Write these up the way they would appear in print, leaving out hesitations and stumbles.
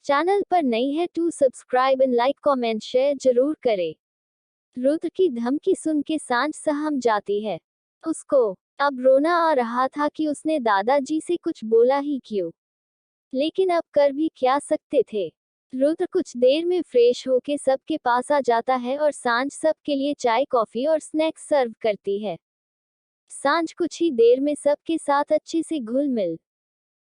Channel पर नई है to subscribe and like comment share जरूर करें। रुद्र की धमकी सुन के सांझ सहम जाती है। उसको अब रोना आ रहा था कि उसने दादाजी से कुछ बोला ही क्यों, लेकिन अब कर भी क्या सकते थे। रुद्र कुछ देर में फ्रेश होके सबके पास आ जाता है और सांझ सबके लिए चाय कॉफी और स्नैक्स सर्व करती है। सांझ कुछ ही देर में सबके साथ अच्छे से घुल मिल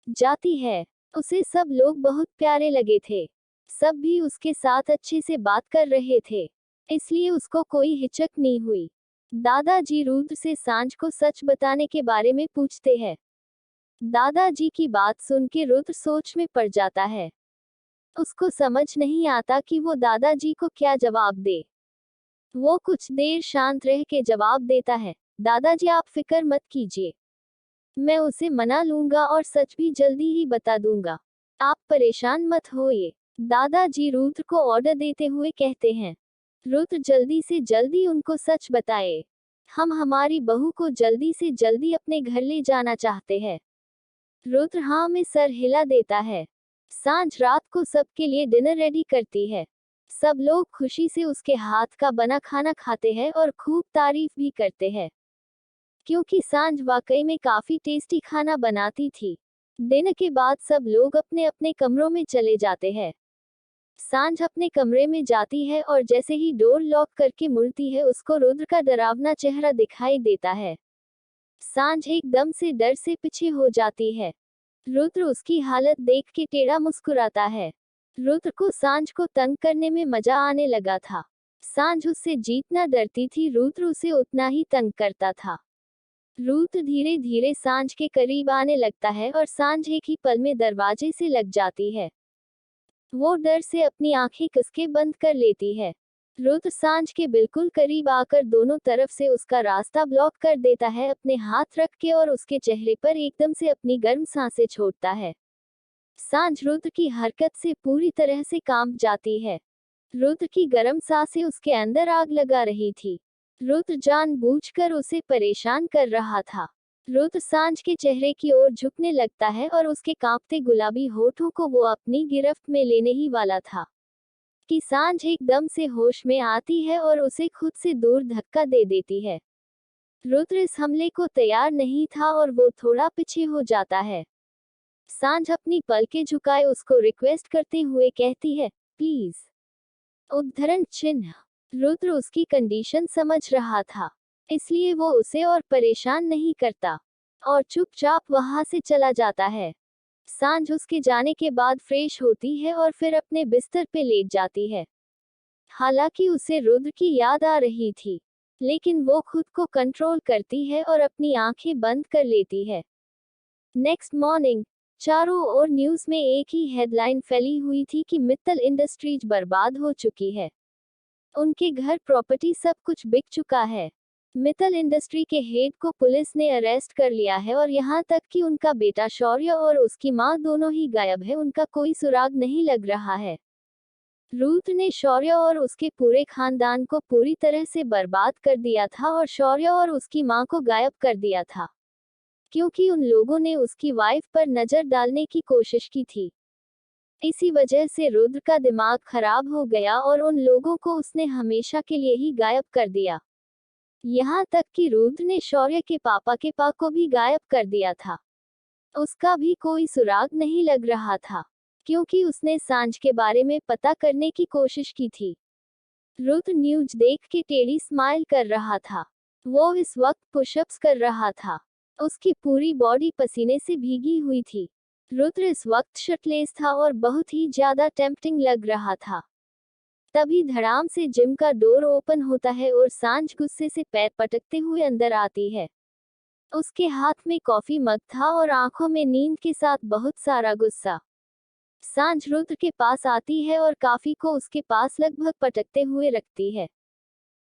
जाती है। उसे सब लोग बहुत प्यारे लगे थे। सब भी उसके साथ अच्छे से बात कर रहे थे, इसलिए उसको कोई हिचक नहीं हुई। दादाजी रुद्र से सांझ को सच बताने के बारे में पूछते हैं। दादाजी की बात सुन के रुद्र सोच में पड़ जाता है। उसको समझ नहीं आता कि वो दादाजी को क्या जवाब दे। वो कुछ देर शांत रह के जवाब देता है, दादाजी आप फिक्र मत कीजिए, मैं उसे मना लूंगा और सच भी जल्दी ही बता दूंगा, आप परेशान मत होइए। दादाजी रुद्र को ऑर्डर देते हुए कहते हैं। रुद्र जल्दी से जल्दी उनको सच बताए। हम हमारी बहू को जल्दी से जल्दी अपने घर ले जाना चाहते हैं। रुद्र हाँ में सर हिला देता है। सांझ रात को सबके लिए डिनर रेडी करती है। सब लोग खुशी से उसके हाथ का बना खाना खाते हैं और खूब तारीफ भी करते हैं, क्योंकि सांझ वाकई में काफी टेस्टी खाना बनाती थी। डिनर के बाद सब लोग अपने अपने कमरों में चले जाते हैं। सांझ अपने कमरे में जाती है और जैसे ही डोर लॉक करके मुड़ती है उसको रुद्र का डरावना चेहरा दिखाई देता है। सांझ एकदम से डर से पीछे हो जाती है। रुद्र उसकी हालत देख के टेढ़ा मुस्कुराता है। रुद्र को सांझ को तंग करने में मजा आने लगा था। सांझ उससे जीतना डरती थी, रुद्र उसे उतना ही तंग करता था। रुद्र धीरे धीरे सांझ के करीब आने लगता है और सांझ एक ही पल में दरवाजे से लग जाती है। वो डर से अपनी आंखें कसके बंद कर लेती है। रुद्र सांझ के बिल्कुल करीब आकर दोनों तरफ से उसका रास्ता ब्लॉक कर देता है, अपने हाथ रख के, और उसके चेहरे पर एकदम से अपनी गर्म सांसें छोड़ता है। सांझ रुद्र की हरकत से पूरी तरह से कांप जाती है। रुद्र की गर्म सांसें उसके अंदर आग लगा रही थी। रुद्र जानबूझकर उसे परेशान कर रहा था। रुद्र सांझ के चेहरे की ओर झुकने लगता है और उसके कांपते गुलाबी होठों को वो अपनी गिरफ्त में लेने ही वाला था कि सांझ एकदम से होश में आती है और उसे खुद से दूर धक्का दे देती है। रुद्र इस हमले को तैयार नहीं था और वो थोड़ा पीछे हो जाता है। सांझ अपनी पलकें झुकाए उसको रिक्वेस्ट करते हुए कहती है, प्लीज। उद्धरण चिन्ह। रुद्र उसकी कंडीशन समझ रहा था, इसलिए वो उसे और परेशान नहीं करता और चुपचाप वहां से चला जाता है। सांझ उसके जाने के बाद फ्रेश होती है और फिर अपने बिस्तर पे लेट जाती है। हालांकि उसे रुद्र की याद आ रही थी, लेकिन वो खुद को कंट्रोल करती है और अपनी आंखें बंद कर लेती है। नेक्स्ट मॉर्निंग, चारों ओर न्यूज में एक ही हेडलाइन फैली हुई थी कि मित्तल इंडस्ट्रीज बर्बाद हो चुकी है। उनके घर प्रॉपर्टी सब कुछ बिक चुका है। मित्तल इंडस्ट्री के हेड को पुलिस ने अरेस्ट कर लिया है और यहाँ तक कि उनका बेटा शौर्य और उसकी मां दोनों ही गायब है, उनका कोई सुराग नहीं लग रहा है। रुद्र ने शौर्य और उसके पूरे खानदान को पूरी तरह से बर्बाद कर दिया था और शौर्य और उसकी मां को गायब कर दिया था, क्योंकि उन लोगों ने उसकी वाइफ पर नजर डालने की कोशिश की थी। इसी वजह से रुद्र का दिमाग खराब हो गया और उन लोगों को उसने हमेशा के लिए ही गायब कर दिया। यहाँ तक कि रुद्र ने शौर्य के पापा के पा को भी गायब कर दिया था। उसका भी कोई सुराग नहीं लग रहा था, क्योंकि उसने सांझ के बारे में पता करने की कोशिश की थी। रुद्र न्यूज देख के टेढ़ी स्माइल कर रहा था। वो इस वक्त पुशअप्स कर रहा था। उसकी पूरी बॉडी पसीने से भीगी हुई थी। रुद्र इस वक्त शर्टलेस था और बहुत ही ज्यादा टेम्पटिंग लग रहा था। तभी धड़ाम से जिम का डोर ओपन होता है और सांझ गुस्से से पैर पटकते हुए अंदर आती है। उसके हाथ में कॉफी मग था और आंखों में नींद के साथ बहुत सारा गुस्सा। सांझ रुद्र के पास आती है और कॉफी को उसके पास लगभग पटकते हुए रखती है।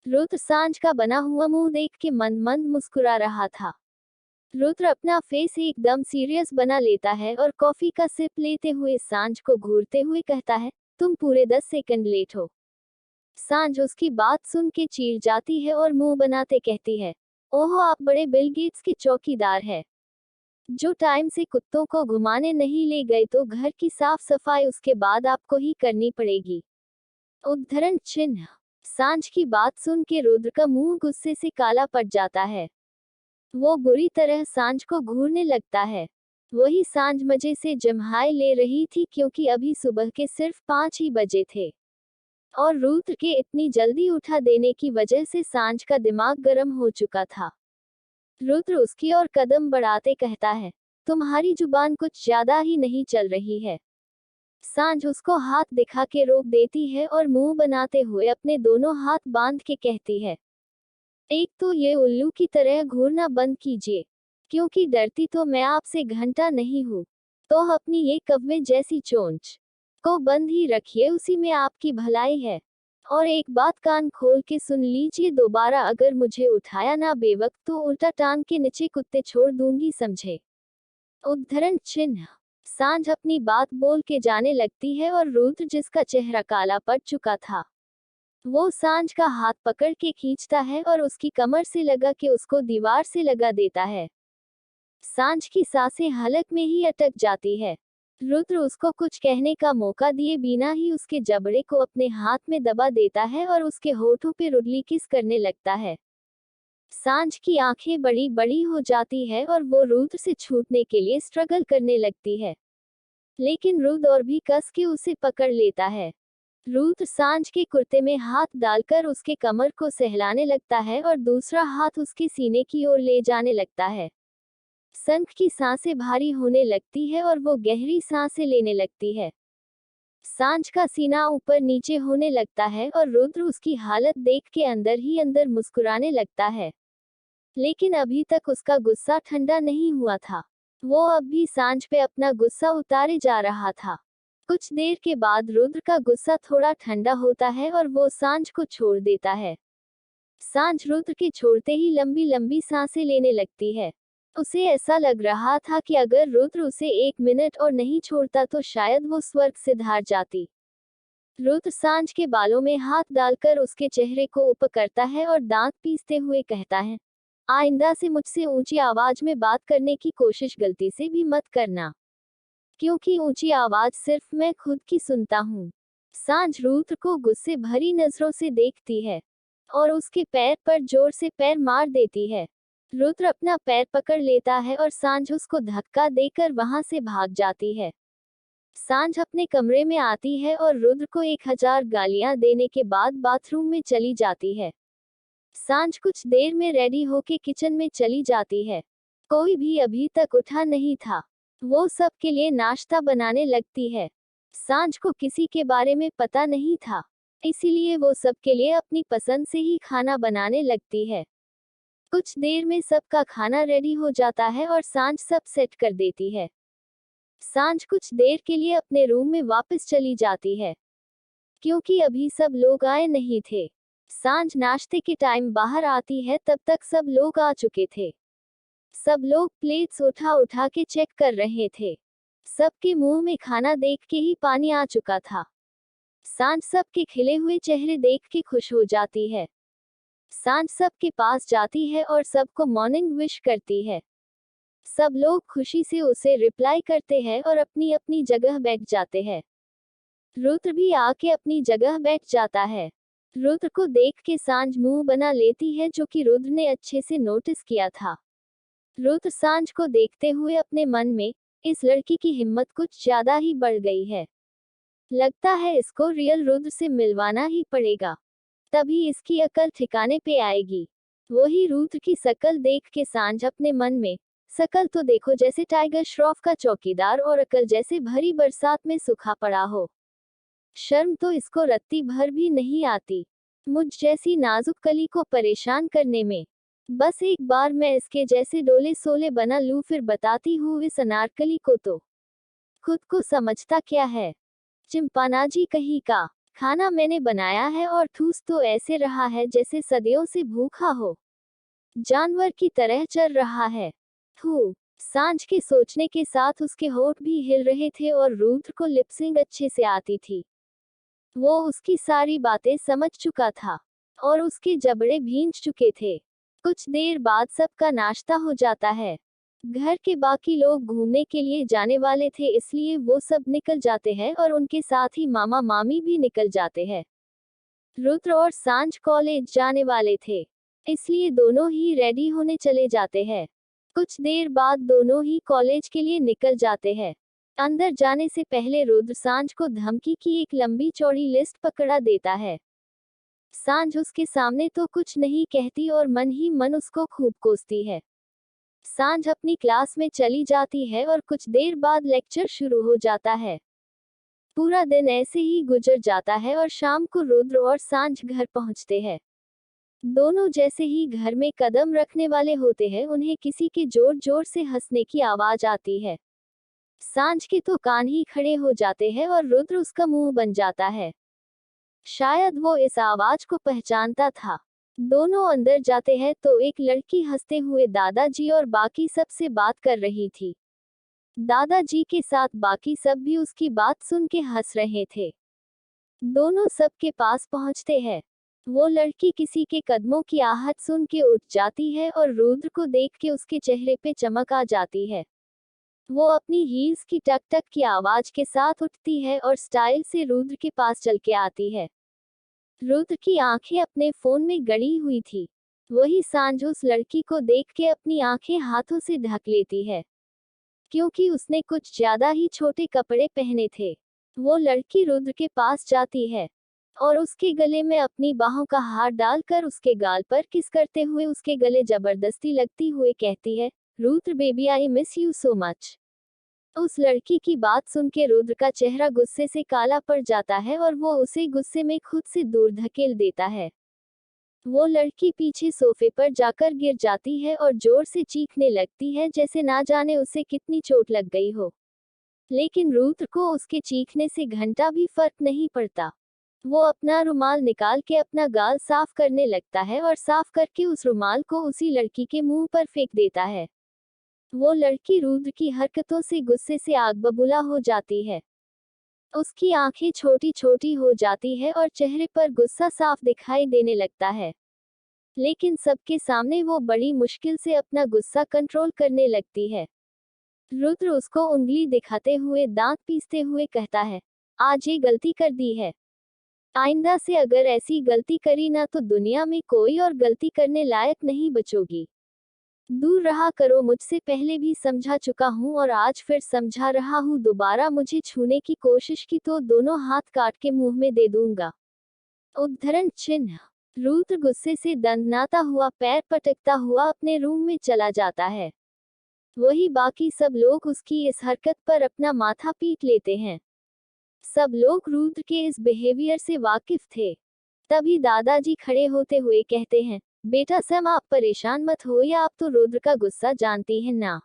रुद्र सांझ का बना हुआ मुंह देख के मंद मंद मुस्कुरा रहा था। रुद्र अपना फेस एकदम सीरियस बना लेता है और कॉफी का सिप लेते हुए सांझ को घूरते हुए कहता है, तुम पूरे 10 सेकंड लेट हो। सांझ उसकी बात सुन के चीर जाती है और मुंह बनाते कहती है, ओहो आप बड़े बिल गेट्स के चौकीदार है। जो टाइम से कुत्तों को घुमाने नहीं ले गए तो घर की साफ सफाई उसके बाद आपको ही करनी पड़ेगी। उद्धरण चिन्ह। सांझ की बात सुन के रुद्र का मुंह गुस्से से काला पड़ जाता है। वो बुरी तरह सांझ को घूरने लगता है। वही सांझ मजे से जम्हाई ले रही थी क्योंकि अभी सुबह के सिर्फ 5 ही बजे थे। और रुद्र के इतनी जल्दी उठा देने की वजह से सांझ का दिमाग गर्म हो चुका था। रुद्र उसकी ओर कदम बढ़ाते कहता है, तुम्हारी जुबान कुछ ज्यादा ही नहीं चल रही है। सांझ उसको हाथ दिखा के रोक देती है और मुंह बनाते हुए अपने दोनों हाथ बांध के कहती है, एक तो ये उल्लू की तरह घूरना बंद कीजिए, क्योंकि डरती तो मैं आपसे घंटा नहीं हूँ। तो अपनी ये कव्वे जैसी चोंच को बंद ही रखिए, उसी में आपकी भलाई है। और एक बात कान खोल के सुन लीजिए, दोबारा अगर मुझे उठाया ना बेवक्त तो उल्टा टांग के नीचे कुत्ते छोड़ दूंगी, समझे। उद्धरण चिन्ह। सांझ अपनी बात बोल के जाने लगती है और रुद्र, जिसका चेहरा काला पड़ चुका था, वो सांझ का हाथ पकड़ के खींचता है और उसकी कमर से लगा के उसको दीवार से लगा देता है। सांझ की सांसें हलक में ही अटक जाती है। रुद्र उसको कुछ कहने का मौका दिए बिना ही उसके जबड़े को अपने हाथ में दबा देता है और उसके होठों पे रुडली किस करने लगता है। सांझ की आंखें बड़ी बड़ी हो जाती है और वो रुद्र से छूटने के लिए स्ट्रगल करने लगती है, लेकिन रुद्र और भी कस के उसे पकड़ लेता है। रुद्र सांझ के कुर्ते में हाथ डालकर उसके कमर को सहलाने लगता है और दूसरा हाथ उसके सीने की ओर ले जाने लगता है। संख की सांसें भारी होने लगती है और वो गहरी सांसें लेने लगती है। सांझ का सीना ऊपर नीचे होने लगता है और रुद्र उसकी हालत देख के अंदर ही अंदर मुस्कुराने लगता है। लेकिन अभी तक उसका गुस्सा ठंडा नहीं हुआ था। वो अब भी सांझ पे अपना गुस्सा उतारे जा रहा था। कुछ देर के बाद रुद्र का गुस्सा थोड़ा ठंडा होता है और वो सांझ को छोड़ देता है। सांझ रुद्र के छोड़ते ही लंबी लंबी सांसें लेने लगती है। उसे ऐसा लग रहा था कि अगर रुद्र उसे 1 मिनट और नहीं छोड़ता तो शायद वो स्वर्ग से धार जाती। रुद्र सांझ के बालों में हाथ डालकर उसके चेहरे को ऊपर करता है और दांत पीसते हुए कहता है, आइंदा से मुझसे ऊंची आवाज में बात करने की कोशिश गलती से भी मत करना, क्योंकि ऊंची आवाज सिर्फ मैं खुद की सुनता हूँ। सांझ रुद्र को गुस्से भरी नजरों से देखती है और उसके पैर पर जोर से पैर मार देती है। रुद्र अपना पैर पकड़ लेता है और सांझ उसको धक्का देकर वहां से भाग जाती है। सांझ अपने कमरे में आती है और रुद्र को 1000 गालियां देने के बाद बाथरूम में चली जाती है। सांझ कुछ देर में रेडी होके किचन में चली जाती है। कोई भी अभी तक उठा नहीं था। वो सबके लिए नाश्ता बनाने लगती है। सांझ को किसी के बारे में पता नहीं था, इसीलिए वो सबके लिए अपनी पसंद से ही खाना बनाने लगती है। कुछ देर में सबका खाना रेडी हो जाता है और सांझ सब सेट कर देती है। सांझ कुछ देर के लिए अपने रूम में वापस चली जाती है, क्योंकि अभी सब लोग आए नहीं थे। सांझ नाश्ते के टाइम बाहर आती है, तब तक सब लोग आ चुके थे। सब लोग प्लेट्स उठा उठा के चेक कर रहे थे। सबके मुंह में खाना देख के ही पानी आ चुका था। सांझ सबके खिले हुए चेहरे देख के खुश हो जाती है। सांझ सबके पास जाती है और सबको मॉर्निंग विश करती है। सब लोग खुशी से उसे रिप्लाई करते हैं और अपनी अपनी जगह बैठ जाते हैं। रुद्र भी आके अपनी जगह बैठ जाता है। रुद्र को देख के सांझ मुंह बना लेती है, जो कि रुद्र ने अच्छे से नोटिस किया था। रुद्र सांझ को देखते हुए अपने मन में, इस लड़की की हिम्मत कुछ ज्यादा ही बढ़ गई है। लगता है इसको रियल रुद्र से मिलवाना ही पड़ेगा, तभी इसकी अकल ठिकाने पे आएगी। वही रुद्र की शकल देख के सांझ अपने मन में, शकल तो देखो जैसे टाइगर श्रॉफ का चौकीदार, और अकल जैसे भरी बरसात में सूखा पड़ा हो। शर्म तो इसको रत्ती भर भी नहीं आती, मुझ जैसी नाजुक कली को परेशान करने में। बस एक बार मैं इसके जैसे डोले सोले बना लूं, फिर बताती हूँ इस अनारकली को तो खुद को समझता क्या है। चिंपानाजी कहीं का। खाना मैंने बनाया है और ठूस तो ऐसे रहा है जैसे सदियों से भूखा हो, जानवर की तरह चल रहा है। थू। सांझ के सोचने के साथ उसके होठ भी हिल रहे थे और रुद्र को लिपसिंग अच्छे से आती थी। वो उसकी सारी बातें समझ चुका था और उसके जबड़े भींच चुके थे। कुछ देर बाद सबका नाश्ता हो जाता है। घर के बाकी लोग घूमने के लिए जाने वाले थे, इसलिए वो सब निकल जाते हैं और उनके साथ ही मामा मामी भी निकल जाते हैं। रुद्र और सांझ कॉलेज जाने वाले थे, इसलिए दोनों ही रेडी होने चले जाते हैं। कुछ देर बाद दोनों ही कॉलेज के लिए निकल जाते हैं। अंदर जाने से पहले रुद्र सांझ को धमकी की एक लंबी चौड़ी लिस्ट पकड़ा देता है। सांझ उसके सामने तो कुछ नहीं कहती और मन ही मन उसको खूब कोसती है। सांझ अपनी क्लास में चली जाती है और कुछ देर बाद लेक्चर शुरू हो जाता है। पूरा दिन ऐसे ही गुजर जाता है और शाम को रुद्र और सांझ घर पहुंचते हैं। दोनों जैसे ही घर में कदम रखने वाले होते हैं, उन्हें किसी के जोर जोर से हंसने की आवाज आती है। सांझ के तो कान ही खड़े हो जाते हैं और रुद्र उसका मुंह बन जाता है। शायद वो इस आवाज को पहचानता था। दोनों अंदर जाते हैं तो एक लड़की हंसते हुए दादाजी और बाकी सब से बात कर रही थी। दादाजी के साथ बाकी सब भी उसकी बात सुन के हंस रहे थे। दोनों सबके पास पहुंचते हैं। वो लड़की किसी के कदमों की आहट सुन के उठ जाती है और रुद्र को देख के उसके चेहरे पे चमक आ जाती है। वो अपनी हील्स की टक टक की आवाज के साथ उठती है और स्टाइल से रुद्र के पास चल के आती है। रुद्र की आंखें अपने फोन में गड़ी हुई थी। वही सांझ उस लड़की को देख के अपनी आंखें हाथों से ढक लेती है, क्योंकि उसने कुछ ज्यादा ही छोटे कपड़े पहने थे। वो लड़की रुद्र के पास जाती है और उसके गले में अपनी बाहों का हार डालकर उसके गाल पर किस करते हुए उसके गले जबरदस्ती लगती हुए कहती है, Rudra baby I miss you so much. उस लड़की की बात सुन के रुद्र का चेहरा गुस्से से काला पड़ जाता है और वो उसे गुस्से में खुद से दूर धकेल देता है। वो लड़की पीछे सोफे पर जाकर गिर जाती है और जोर से चीखने लगती है, जैसे ना जाने उसे कितनी चोट लग गई हो। लेकिन रुद्र को उसके चीखने से घंटा भी फर्क नहीं पड़ता। वो अपना रुमाल निकाल के अपना गाल साफ करने लगता है और साफ करके उस रुमाल को उसी लड़की के मुंह पर फेंक देता है। वो लड़की रुद्र की हरकतों से गुस्से से आग बबूला हो जाती है। उसकी आंखें छोटी छोटी हो जाती है और चेहरे पर गुस्सा साफ दिखाई देने लगता है। लेकिन सबके सामने वो बड़ी मुश्किल से अपना गुस्सा कंट्रोल करने लगती है। रुद्र उसको उंगली दिखाते हुए दांत पीसते हुए कहता है, आज ये गलती कर दी है, आइंदा से अगर ऐसी गलती करी ना तो दुनिया में कोई और गलती करने लायक नहीं बचोगी। दूर रहा करो, मुझसे पहले भी समझा चुका हूँ और आज फिर समझा रहा हूँ, दोबारा मुझे छूने की कोशिश की तो दोनों हाथ काट के मुंह में दे दूंगा। उद्धरण चिन्ह। रुद्र गुस्से से दंदनाता हुआ पैर पटकता हुआ अपने रूम में चला जाता है। वही बाकी सब लोग उसकी इस हरकत पर अपना माथा पीट लेते हैं। सब लोग रुद्र के इस बिहेवियर से वाकिफ थे। तभी दादाजी खड़े होते हुए कहते हैं, बेटा सैम आप परेशान मत हो, या आप तो रुद्र का गुस्सा जानती हैं ना,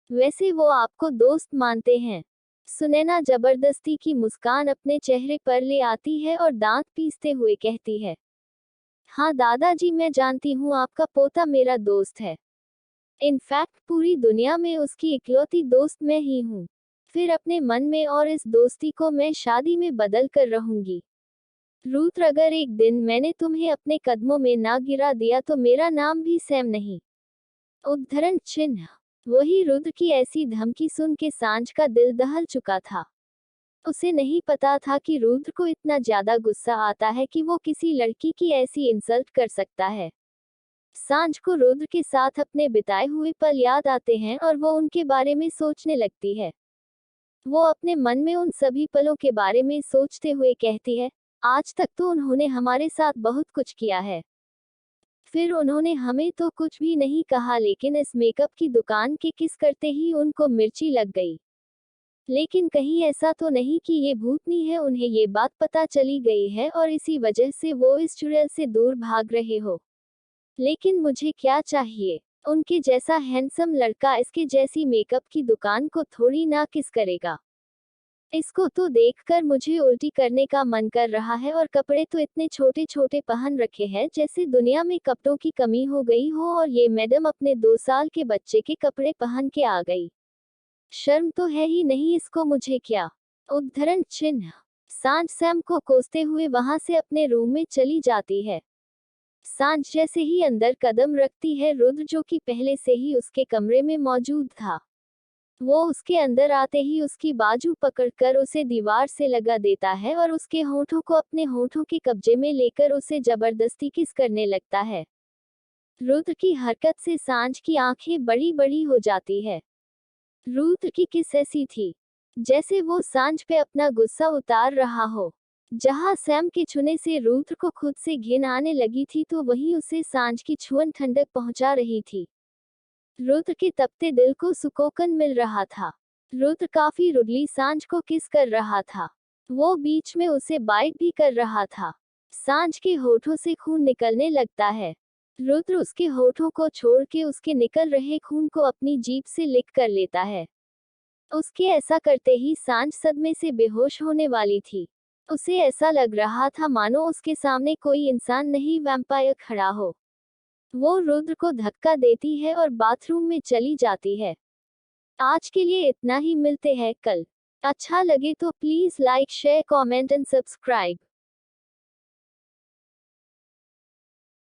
वैसे वो आपको दोस्त मानते हैं। सुनैना जबरदस्ती की मुस्कान अपने चेहरे पर ले आती है और दांत पीसते हुए कहती है, हाँ दादाजी मैं जानती हूँ आपका पोता मेरा दोस्त है। इनफैक्ट पूरी दुनिया में उसकी इकलौती दोस्त मैं ही हूँ। फिर अपने मन में और इस दोस्ती को मैं शादी में बदल कर रहूंगी। रुद्र अगर एक दिन मैंने तुम्हें अपने कदमों में ना गिरा दिया तो मेरा नाम भी सैम नहीं। उद्धरण चिन्ह। वही रुद्र की ऐसी धमकी सुन के सांझ का दिल दहल चुका था। उसे नहीं पता था कि रुद्र को इतना ज्यादा गुस्सा आता है कि वो किसी लड़की की ऐसी इंसल्ट कर सकता है। सांझ को रुद्र के साथ अपने बिताए हुए पल याद आते हैं और वो उनके बारे में सोचने लगती है। वो अपने मन में उन सभी पलों के बारे में सोचते हुए कहती है, आज तक तो उन्होंने हमारे साथ बहुत कुछ किया है, फिर उन्होंने हमें तो कुछ भी नहीं कहा, लेकिन इस मेकअप की दुकान के किस करते ही उनको मिर्ची लग गई। लेकिन कहीं ऐसा तो नहीं कि ये भूतनी है, उन्हें ये बात पता चली गई है और इसी वजह से वो इस चुड़ैल से दूर भाग रहे हो। लेकिन मुझे क्या चाहिए, उनके जैसा हैंडसम लड़का इसके जैसी मेकअप की दुकान को थोड़ी ना किस करेगा। इसको तो देखकर मुझे उल्टी करने का मन कर रहा है, और कपड़े तो इतने छोटे छोटे पहन रखे हैं जैसे दुनिया में कपड़ों की कमी हो गई हो, और ये मैडम अपने 2 साल के बच्चे के कपड़े पहन के आ गई। शर्म तो है ही नहीं इसको, मुझे क्या। उद्धरण चिन्ह। सांझ सैम को कोसते हुए वहां से अपने रूम में चली जाती है। सांझ जैसे ही अंदर कदम रखती है रुद्र, जो कि पहले से ही उसके कमरे में मौजूद था, वो उसके अंदर आते ही उसकी बाजू पकड़कर उसे दीवार से लगा देता है और उसके होठों को अपने होठों के कब्जे में लेकर उसे जबरदस्ती किस करने लगता है। रुद्र की हरकत से सांझ की आंखें बड़ी बड़ी हो जाती है। रुद्र की किस ऐसी थी जैसे वो सांझ पे अपना गुस्सा उतार रहा हो। जहां सैम के छूने से रुद्र को खुद से घिन आने लगी थी, तो वहीं उसे सांझ की छुअन ठंडक पहुंचा रही थी। रुद्र के तपते दिल को सुकून मिल रहा था। रुद्र काफी रुडली सांझ को किस कर रहा था। वो बीच में उसे बाइट भी कर रहा था। सांझ के होठों से खून निकलने लगता है। रुद्र उसके होठों को छोड़ के उसके निकल रहे खून को अपनी जीभ से लिक कर लेता है। उसके ऐसा करते ही सांझ सदमे से बेहोश होने वाली थी। उसे ऐसा लग रहा था मानो उसके सामने कोई इंसान नहीं, वैम्पायर खड़ा हो। वो रुद्र को धक्का देती है और बाथरूम में चली जाती है। आज के लिए इतना ही, मिलते हैं कल। अच्छा लगे तो please like, share, comment and subscribe.